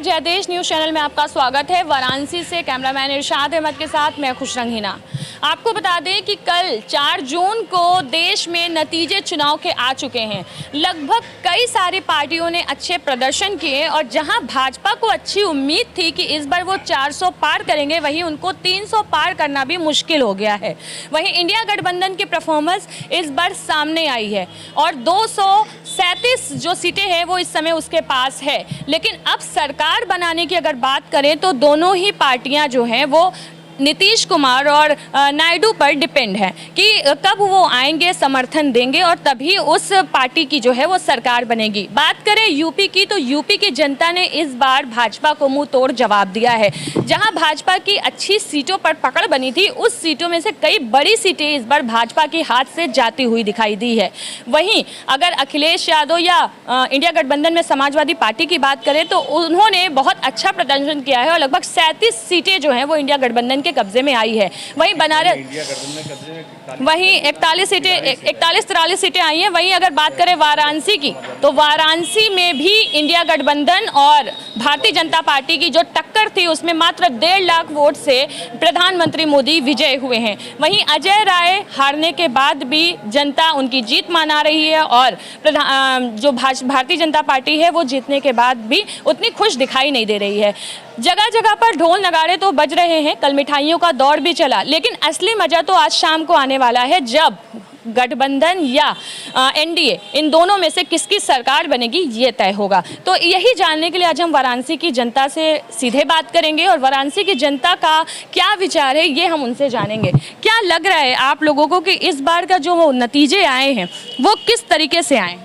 नमस्कार, जय देश न्यूज़ चैनल में आपका स्वागत है। वाराणसी से कैमरामैन इरशाद अहमद के साथ मैं खुश रंगीना। आपको बता दें कि कल 4 जून को देश में नतीजे चुनाव के आ चुके हैं। लगभग कई सारी पार्टियों ने अच्छे प्रदर्शन किए और जहां भाजपा को अच्छी उम्मीद थी कि इस बार वो 400 पार करेंगे, वहीं उनको 300 पार करना भी मुश्किल हो गया है। वहीं इंडिया गठबंधन की परफॉर्मेंस इस बार सामने आई है और 237 जो सीटें हैं वो इस समय उसके पास है। लेकिन अब सरकार बनाने की अगर बात करें तो दोनों ही पार्टियां जो हैं वो नीतीश कुमार और नायडू पर डिपेंड है कि कब वो आएंगे, समर्थन देंगे और तभी उस पार्टी की जो है वो सरकार बनेगी। बात करें यूपी की तो यूपी की जनता ने इस बार भाजपा को मुंह तोड़ जवाब दिया है। जहां भाजपा की अच्छी सीटों पर पकड़ बनी थी, उस सीटों में से कई बड़ी सीटें इस बार भाजपा के हाथ से जाती हुई दिखाई दी है। वहीं अगर अखिलेश यादव या इंडिया गठबंधन में समाजवादी पार्टी की बात करें तो उन्होंने बहुत अच्छा प्रदर्शन किया है और लगभग 37 सीटें जो हैं वो इंडिया गठबंधन के कब्जे में आई है। वहीं बनारस वहीं 41-43 सीटें आई हैं। वहीं अगर बात करें वाराणसी की तो वाराणसी में भी इंडिया गठबंधन और भारतीय जनता पार्टी की जो टक्कर थी उसमें मात्र 1.5 लाख वोट से प्रधानमंत्री मोदी विजय हुए हैं। वहीं अजय राय हारने के बाद भी जनता उनकी जीत मना रही है और जो भारतीय जनता पार्टी है वो जीतने के बाद भी उतनी खुश दिखाई नहीं दे रही है। जगह जगह पर ढोल नगाड़े तो बज रहे हैं, कल मिठाइयों का दौर भी चला, लेकिन असली मजा तो आज शाम को आने वाला है जब गठबंधन या एनडीए इन दोनों में से किसकी सरकार बनेगी ये तय होगा। तो यही जानने के लिए आज हम वाराणसी की जनता से सीधे बात करेंगे और वाराणसी की जनता का क्या विचार है ये हम उनसे जानेंगे। क्या लग रहा है आप लोगों को कि इस बार का जो नतीजे आए हैं वो किस तरीके से आए?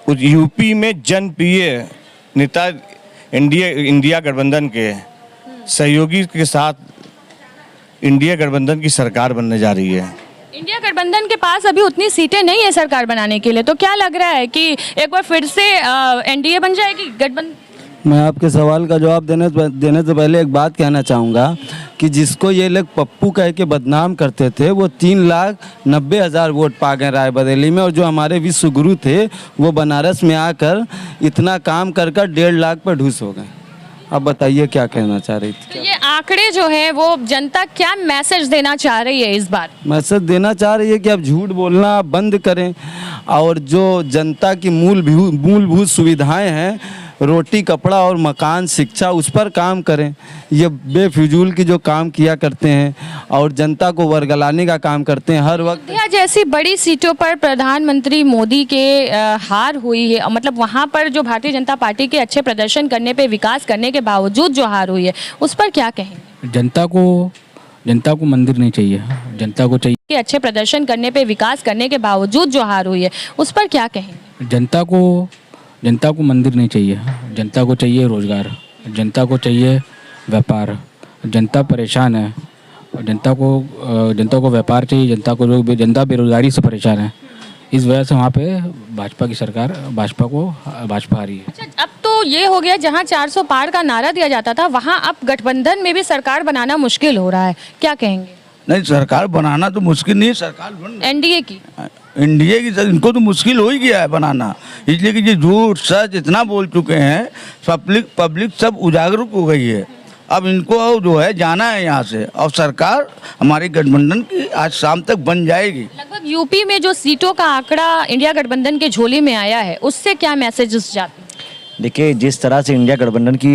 यूपी में जनप्रिय नेता इंडिया गठबंधन के सहयोगी के साथ इंडिया गठबंधन की सरकार बनने जा रही है। इंडिया गठबंधन के पास अभी उतनी सीटें नहीं है सरकार बनाने के लिए, तो क्या लग रहा है कि एक बार फिर से एनडीए बन जाएगी गठबंधन? मैं आपके सवाल का जवाब देने से पहले एक बात कहना चाहूँगा कि जिसको ये लोग पप्पू कह के बदनाम करते थे वो 3,90,000 वोट पा गए रायबरेली में, और जो हमारे विश्व गुरु थे वो बनारस में आकर इतना काम कर 1.5 लाख पर ढूस हो गए। अब बताइए क्या कहना चाह रही थी? तो ये आंकड़े जो है वो जनता क्या मैसेज देना चाह रही है इस बार? मैसेज देना चाह रही है कि अब झूठ बोलना बंद करें और जो जनता की मूलभूत सुविधाएं हैं, रोटी, कपड़ा और मकान, शिक्षा, उस पर काम करें। ये बेफिजूल की जो काम किया करते हैं और जनता को वर्गलाने का काम करते हैं हर वक्त। जैसी बड़ी सीटों पर प्रधानमंत्री मोदी के हार हुई है, मतलब वहाँ पर जो भारतीय जनता पार्टी के अच्छे प्रदर्शन करने पे, विकास करने के बावजूद जो हार हुई है उस पर क्या कहेंगे? जनता को मंदिर नहीं चाहिए, जनता को चाहिए कि अच्छे प्रदर्शन करने पे, विकास करने के बावजूद जो हार हुई है उस पर क्या कहेंगे? जनता को मंदिर नहीं चाहिए, जनता को चाहिए रोजगार, जनता को चाहिए व्यापार। जनता परेशान है और जनता को व्यापार चाहिए, जनता बेरोजगारी से परेशान है। इस वजह से वहाँ पे भाजपा की सरकार, भाजपा आ रही है। अच्छा, अब तो ये हो गया जहाँ 400 पार का नारा दिया जाता था वहाँ अब गठबंधन में भी सरकार बनाना मुश्किल हो रहा है, क्या कहेंगे? नहीं, सरकार बनाना तो मुश्किल नहीं है, सरकार एनडीए की इनको तो मुश्किल हो ही गया है बनाना, इसलिए कि ये झूठ सच इतना बोल चुके हैं, पब्लिक सब उजागर हो गई है। अब इनको जो है जाना है यहाँ से और सरकार हमारी गठबंधन की आज शाम तक बन जाएगी। लगभग यूपी में जो सीटों का आंकड़ा इंडिया गठबंधन के झोली में आया है उससे क्या मैसेजेस जाते हैं? देखिए, जिस तरह से इंडिया गठबंधन की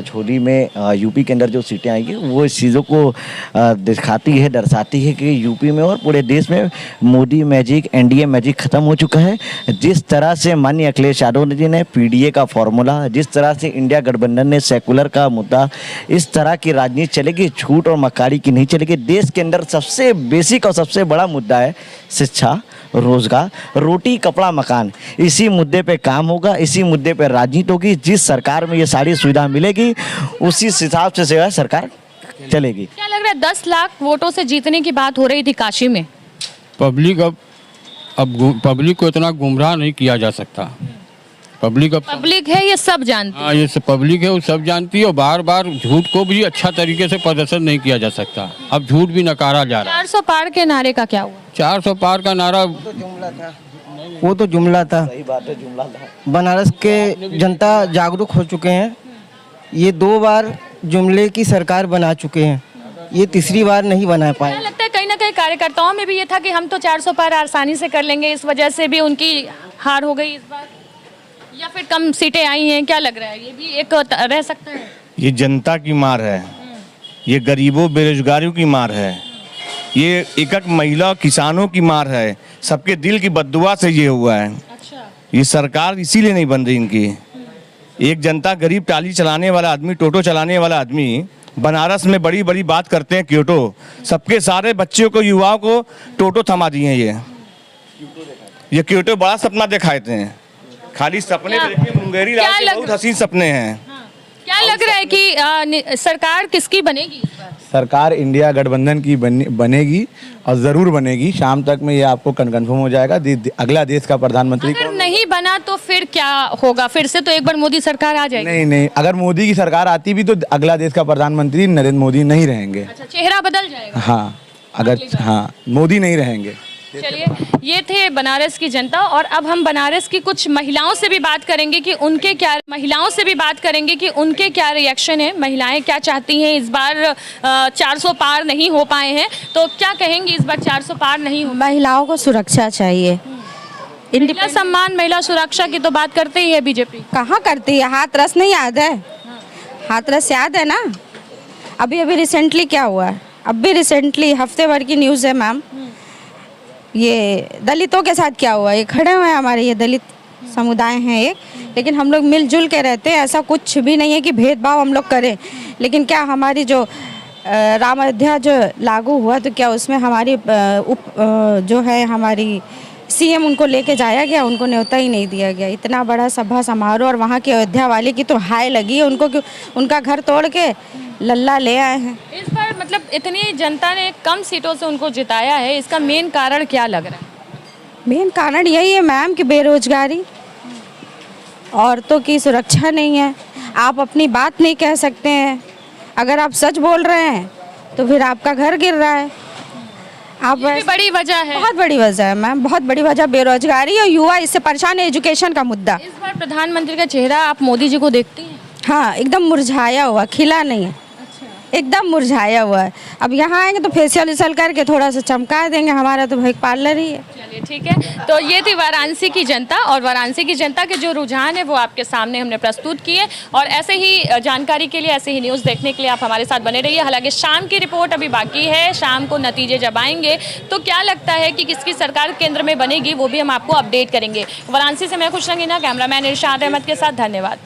झोली में यूपी के अंदर जो सीटें आएंगी वो इस चीज़ों को दिखाती है, दर्शाती है कि यूपी में और पूरे देश में मोदी मैजिक, एनडीए मैजिक ख़त्म हो चुका है। जिस तरह से माननीय अखिलेश यादव जी ने पीडीए का फॉर्मूला, जिस तरह से इंडिया गठबंधन ने सेकुलर का मुद्दा, इस तरह की राजनीति चलेगी, झूठ और मक्कारी की नहीं चलेगी। देश के अंदर सबसे बेसिक और सबसे बड़ा मुद्दा है शिक्षा, रोजगार, रोटी, कपड़ा, मकान। इसी मुद्दे पे काम होगा, इसी मुद्दे पे राजनीति होगी। जिस सरकार में ये सारी सुविधा मिलेगी उसी हिसाब से सरकार चलेगी। क्या लग रहा है 10 लाख वोटों से जीतने की बात हो रही थी काशी में? पब्लिक पब्लिक को इतना गुमराह नहीं किया जा सकता। पब्लिक है ये सब जानती है। हाँ, ये सब पब्लिक है, वो सब जानती है और बार बार झूठ को भी अच्छा तरीके से प्रदर्शन नहीं किया जा सकता। अब झूठ भी नकारा जा रहा है। 400 पार के नारे का क्या हुआ? 400 पार का नारा वो तो जुमला था। सही बात है, जुमला था। बनारस के जनता जागरूक हो चुके हैं। ये 2 बार जुमले की सरकार बना चुके हैं, ये तीसरी बार नहीं बना पाए। क्या लगता है कहीं ना कहीं कार्यकर्ताओं में भी ये था कि हम तो 400 पार आसानी से कर लेंगे, इस वजह से भी उनकी हार हो गई इस बार, या फिर कम सीटें आई हैं? क्या लग रहा है, ये भी एक रह सकता है? ये जनता की मार है, ये गरीबों बेरोजगारों की मार है, ये एक महिला किसानों की मार है, सबके दिल की बद्दुआ से ये हुआ है। अच्छा, ये सरकार इसीलिए नहीं बन रही इनकी। एक जनता गरीब टाली चलाने वाला आदमी, टोटो चलाने वाला आदमी बनारस में बड़ी बड़ी बात करते हैं क्योटो, सबके सारे बच्चों को, युवाओं को टोटो थमा दिए हैं। ये क्योटो बड़ा सपना दिखाते हैं, खाली सपने देखिए, मुंगेरी लाल के बहुत हसीन सपने हैं। क्या लग रहा है कि सरकार किसकी बनेगी इस बार? सरकार इंडिया गठबंधन की बनेगी और ज़रूर बनेगी। शाम तक में ये आपको कंफर्म हो जाएगा। अगला देश का प्रधानमंत्री अगर नहीं बना तो फिर क्या होगा? फिर से तो एक बार मोदी सरकार आ जाएगी। नहीं, अगर मोदी की सरकार आती भी तो अगला देश का प्रधानमंत्री नरेंद्र मोदी नहीं रहेंगे। अच्छा, चेहरा बदल जाएगा। हाँ, अगर हाँ मोदी नहीं रहेंगे। चलिए, ये थे बनारस की जनता, और अब हम बनारस की कुछ महिलाओं से भी बात करेंगे कि उनके क्या रिएक्शन है, महिलाएं क्या चाहती हैं। इस बार 400 पार नहीं हो पाए हैं, तो क्या कहेंगी इस बार 400 पार नहीं हो? महिलाओं को सुरक्षा चाहिए। महिला सम्मान, महिला सुरक्षा की तो बात करते ही है बीजेपी। कहाँ करती है? हाथरस नहीं याद है? हाथरस याद है ना? अभी रिसेंटली क्या हुआ है? अभी रिसेंटली हफ्ते भर की न्यूज़ है मैम, ये दलितों के साथ क्या हुआ। ये खड़े हुए हैं हमारे, ये दलित समुदाय हैं एक, लेकिन हम लोग मिलजुल के रहते हैं। ऐसा कुछ भी नहीं है कि भेदभाव हम लोग करें। लेकिन क्या हमारी जो राम अयोध्या जो लागू हुआ, तो क्या उसमें हमारी जो है हमारी सीएम, उनको लेके जाया गया? उनको न्योता ही नहीं दिया गया। इतना बड़ा सभा समारोह, और वहाँ के अयोध्या वाले की तो हाय लगी है उनको, क्यों उनका घर तोड़ के लल्ला ले आए हैं। इस बार मतलब इतनी जनता ने कम सीटों से उनको जिताया है, इसका मेन कारण क्या लग रहा है? मेन कारण यही है मैम कि बेरोजगारी, औरतों की सुरक्षा नहीं है, आप अपनी बात नहीं कह सकते हैं। अगर आप सच बोल रहे हैं तो फिर आपका घर गिर रहा है। आप ये भी बड़ी वजह है। बहुत बड़ी वजह है मैम, बहुत बड़ी वजह बेरोजगारी, और युवा इससे परेशान है, एजुकेशन का मुद्दा। इस बार प्रधानमंत्री का चेहरा आप मोदी जी को देखती हैं? हाँ, एकदम मुरझाया हुआ, खिला नहीं है। एकदम मुरझाया हुआ है। अब यहाँ आएंगे तो फेशियल वेशियल करके थोड़ा सा चमका देंगे। हमारा तो भाई पार्लर ही है। चलिए, ठीक है। तो ये थी वाराणसी की जनता, और वाराणसी की जनता के जो रुझान है वो आपके सामने हमने प्रस्तुत किए। और ऐसे ही जानकारी के लिए, ऐसे ही न्यूज़ देखने के लिए आप हमारे साथ बने रहिए। हालांकि शाम की रिपोर्ट अभी बाकी है, शाम को नतीजे जब आएंगे तो क्या लगता है कि किसकी सरकार केंद्र में बनेगी, वो भी हम आपको अपडेट करेंगे। वाराणसी से मैं खुशरंगीना, कैमरामैन इरशाद अहमद के साथ, धन्यवाद।